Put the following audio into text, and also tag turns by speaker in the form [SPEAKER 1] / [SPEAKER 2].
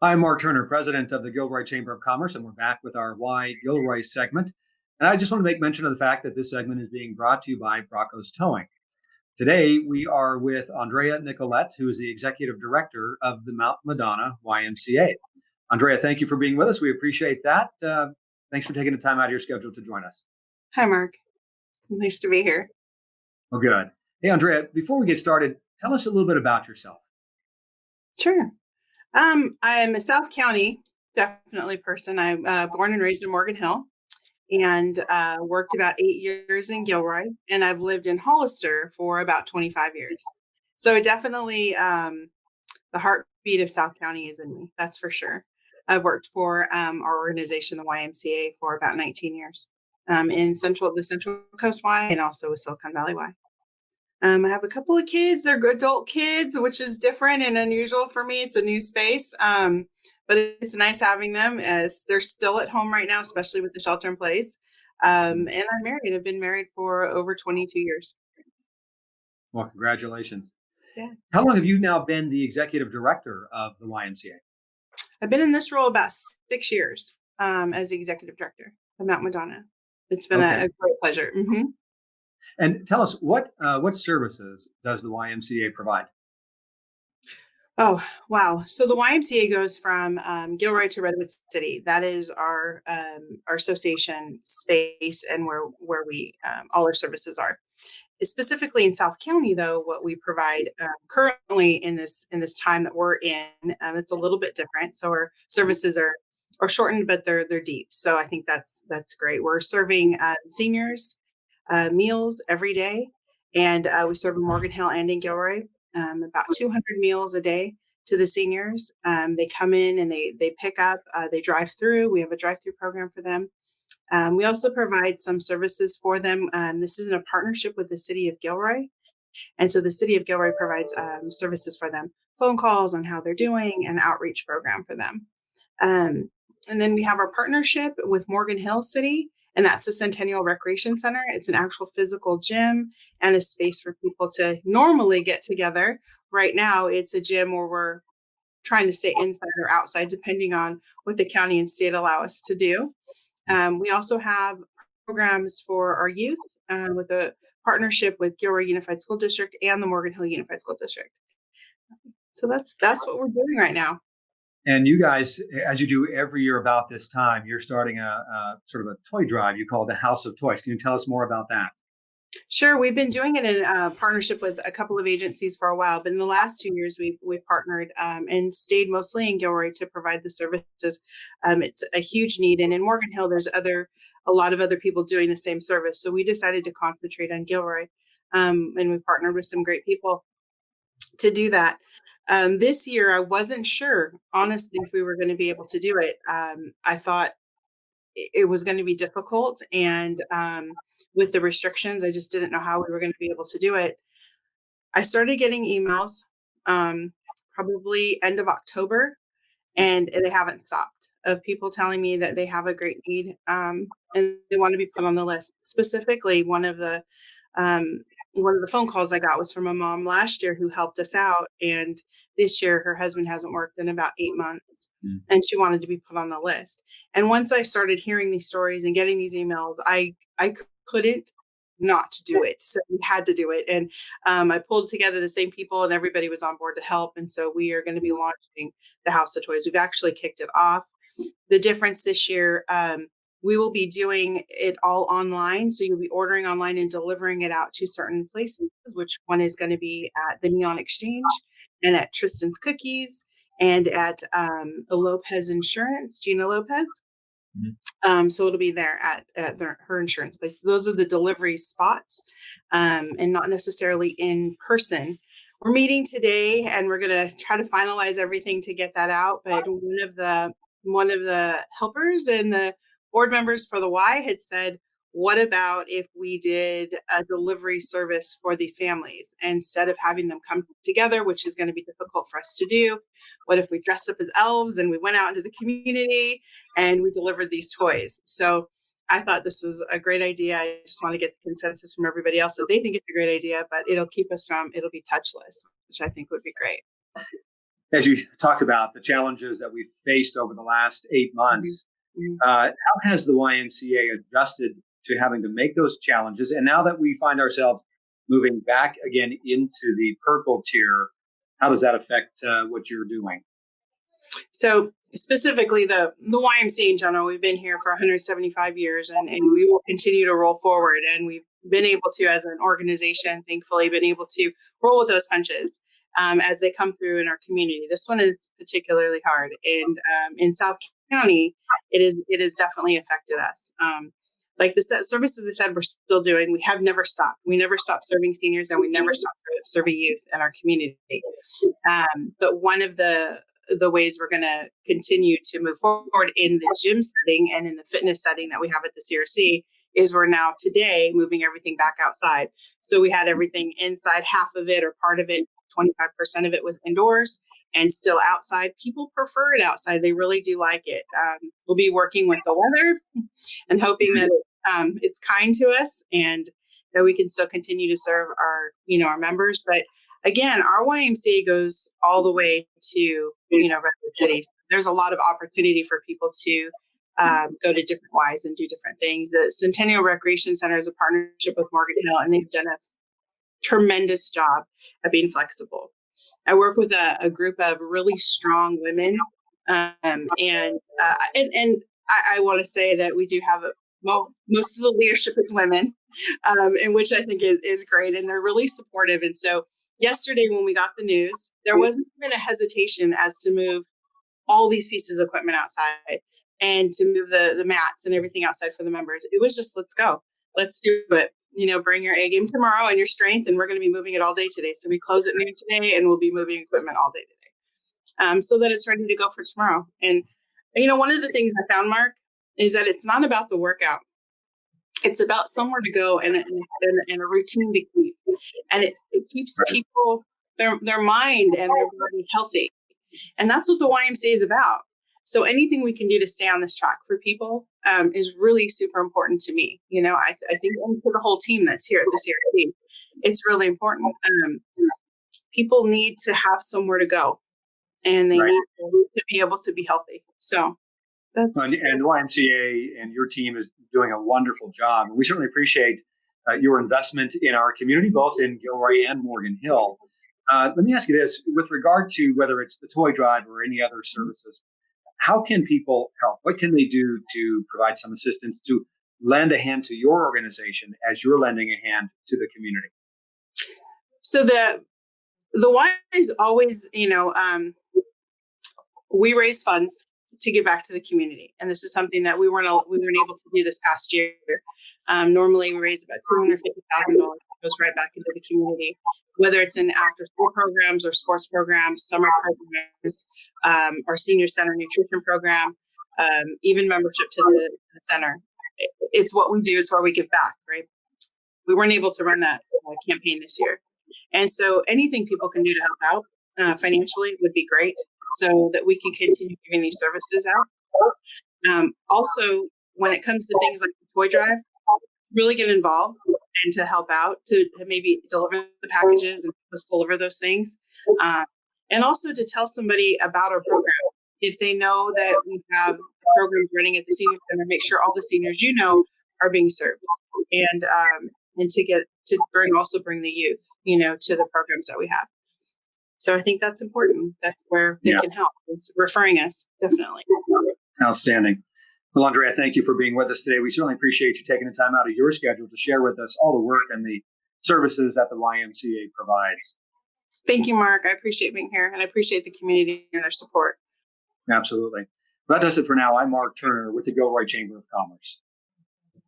[SPEAKER 1] I'm Mark Turner, president of the Gilroy Chamber of Commerce, and we're back with our Why Gilroy segment. And I just want to make mention of the fact that this segment is being brought to you by Bracco's Towing. Today, we are with Andrea Nicolette, who is the executive director of the Madonna YMCA. Andrea, thank you for being with us. We appreciate that. Thanks for taking the time out of your schedule to join us.
[SPEAKER 2] Hi, Mark. Nice to be here.
[SPEAKER 1] Well, good. Hey, Andrea, before we get started, tell us a little bit about yourself.
[SPEAKER 2] Sure. I'm a South County, definitely person. I'm born and raised in Morgan Hill and worked about 8 years in Gilroy. And I've lived in Hollister for about 25 years. So definitely the heartbeat of South County is in me. That's for sure. I've worked for our organization, the YMCA, for about 19 years in the Central Coast Y and also with Silicon Valley Y. I have a couple of kids. They're adult kids, which is different and unusual for me. It's a new space, but it's nice having them as they're still at home right now, especially with the shelter in place. And I'm married. I've been married for over 22 years.
[SPEAKER 1] Well, congratulations.
[SPEAKER 2] Yeah.
[SPEAKER 1] How long have you now been the executive director of the YMCA?
[SPEAKER 2] I've been in this role about 6 years as the executive director of Mount Madonna. It's been a great pleasure. Mm-hmm.
[SPEAKER 1] And tell us what services does the YMCA provide?
[SPEAKER 2] Oh, wow. So the YMCA goes from Gilroy to Redwood City. That is our association space and where we all our services are. Specifically in South County, though, what we provide currently in this time that we're in, it's a little bit different. So our services are shortened, but they're deep. So I think that's great. We're serving seniors meals every day, and we serve in Morgan Hill and in Gilroy. About 200 meals a day to the seniors. They come in and they pick up, they drive through. We have a drive-through program for them. We also provide some services for them. This is in a partnership with the city of Gilroy. And so the city of Gilroy provides services for them, phone calls on how they're doing, and outreach program for them. And then we have our partnership with Morgan Hill City, and that's the Centennial Recreation Center. It's an actual physical gym and a space for people to normally get together. Right now, it's a gym where we're trying to stay inside or outside, depending on what the county and state allow us to do. We also have programs for our youth with a partnership with Gilroy Unified School District and the Morgan Hill Unified School District. So that's what we're doing right now.
[SPEAKER 1] And you guys, as you do every year about this time, you're starting a sort of a toy drive you call the House of Toys. Can you tell us more about that?
[SPEAKER 2] Sure, we've been doing it in partnership with a couple of agencies for a while, but in the last 2 years, we've partnered and stayed mostly in Gilroy to provide the services. It's a huge need, and in Morgan Hill, there's a lot of other people doing the same service. So we decided to concentrate on Gilroy, and we partnered with some great people to do that. This year, I wasn't sure, honestly, if we were going to be able to do it. I thought it was going to be difficult, and with the restrictions, I just didn't know how we were going to be able to do it. I started getting emails probably end of October, and they haven't stopped, of people telling me that they have a great need and they want to be put on the list. Specifically, one of the phone calls I got was from a mom last year who helped us out, and this year her husband hasn't worked in about 8 months, and she wanted to be put on the list. And once I started hearing these stories and getting these emails, I couldn't not do it. So we had to do it. And I pulled together the same people, and everybody was on board to help. And so we are going to be launching the House of Toys. We've actually kicked it off. The difference this year, we will be doing it all online. So you'll be ordering online and delivering it out to certain places, which one is going to be at the Neon Exchange and at Tristan's Cookies and at the Lopez Insurance, Gina Lopez. So it'll be there at her insurance place. Those are the delivery spots and not necessarily in person. We're meeting today and we're going to try to finalize everything to get that out. But one of the helpers and the board members for the Y had said, what about if we did a delivery service for these families instead of having them come together, which is going to be difficult for us to do? What if we dressed up as elves and we went out into the community and we delivered these toys? So I thought this was a great idea. I just want to get the consensus from everybody else that they think it's a great idea, but it'll be touchless, which I think would be great.
[SPEAKER 1] As you talked about the challenges that we've faced over the last 8 months,
[SPEAKER 2] Mhm.
[SPEAKER 1] how has the YMCA adjusted to having to make those challenges? And now that we find ourselves moving back again into the purple tier, how does that affect what you're doing?
[SPEAKER 2] So specifically the YMCA in general, we've been here for 175 years, and we will continue to roll forward. And we've been able to, as an organization, thankfully, been able to roll with those punches as they come through in our community. This one is particularly hard, and in South County, it has definitely affected us. Like the services I said, we're still doing. We have never stopped. We never stopped serving seniors, and we never stopped serving youth in our community. But one of the ways we're going to continue to move forward in the gym setting and in the fitness setting that we have at the CRC is we're now today moving everything back outside. So we had everything inside, half of it or part of it, 25% of it was indoors and still outside. People prefer it outside. They really do like it. We'll be working with the weather and hoping that it's kind to us and that we can still continue to serve our members. But again, our YMCA goes all the way to Redwood City. There's a lot of opportunity for people to go to different Ys and do different things. The Centennial Recreation Center is a partnership with Morgan Hill, and they've done a tremendous job at being flexible. I work with a group of really strong women, and I want to say that we do have most of the leadership is women, and which I think is great, and they're really supportive. And so yesterday when we got the news, there wasn't even a hesitation as to move all these pieces of equipment outside and to move the mats and everything outside for the members. It was just, let's go. Let's do it. Bring your A game tomorrow and your strength, and we're going to be moving it all day today. So we close at noon today, and we'll be moving equipment all day today, so that it's ready to go for tomorrow. And, one of the things I found, Mark, is that it's not about the workout. It's about somewhere to go and a routine to keep. And it keeps people, their mind and their body healthy. And that's what the YMCA is about. So anything we can do to stay on this track for people is really super important to me. I think for the whole team that's here at the CRC, it's really important. People need to have somewhere to go, and they need to be able to be healthy. So that's...
[SPEAKER 1] And the YMCA and your team is doing a wonderful job. We certainly appreciate your investment in our community, both in Gilroy and Morgan Hill. Let me ask you this, with regard to whether it's the toy drive or any other services, how can people help? What can they do to provide some assistance, to lend a hand to your organization as you're lending a hand to the community?
[SPEAKER 2] So the Y is always, we raise funds to give back to the community, and this is something that we weren't able to do this past year. Normally, we raise about $250,000, goes right back into the community, whether it's in after-school programs or sports programs, summer programs, our senior center nutrition program, even membership to the center. It's what we do. It's where we give back, right? We weren't able to run that campaign this year. And so anything people can do to help out financially would be great, so that we can continue giving these services out. Also, when it comes to things like the toy drive, really get involved and to help out, to maybe deliver the packages and just deliver those things. And also to tell somebody about our program. If they know that we have programs running at the senior center, make sure all the seniors are being served. And bring the youth, to the programs that we have. So I think that's important. That's where they can help, is referring us, definitely.
[SPEAKER 1] Outstanding. Well, Andrea, thank you for being with us today. We certainly appreciate you taking the time out of your schedule to share with us all the work and the services that the YMCA provides.
[SPEAKER 2] Thank you, Mark. I appreciate being here, and I appreciate the community and their support.
[SPEAKER 1] Absolutely. Well, that does it for now. I'm Mark Turner with the Gilroy Chamber of Commerce.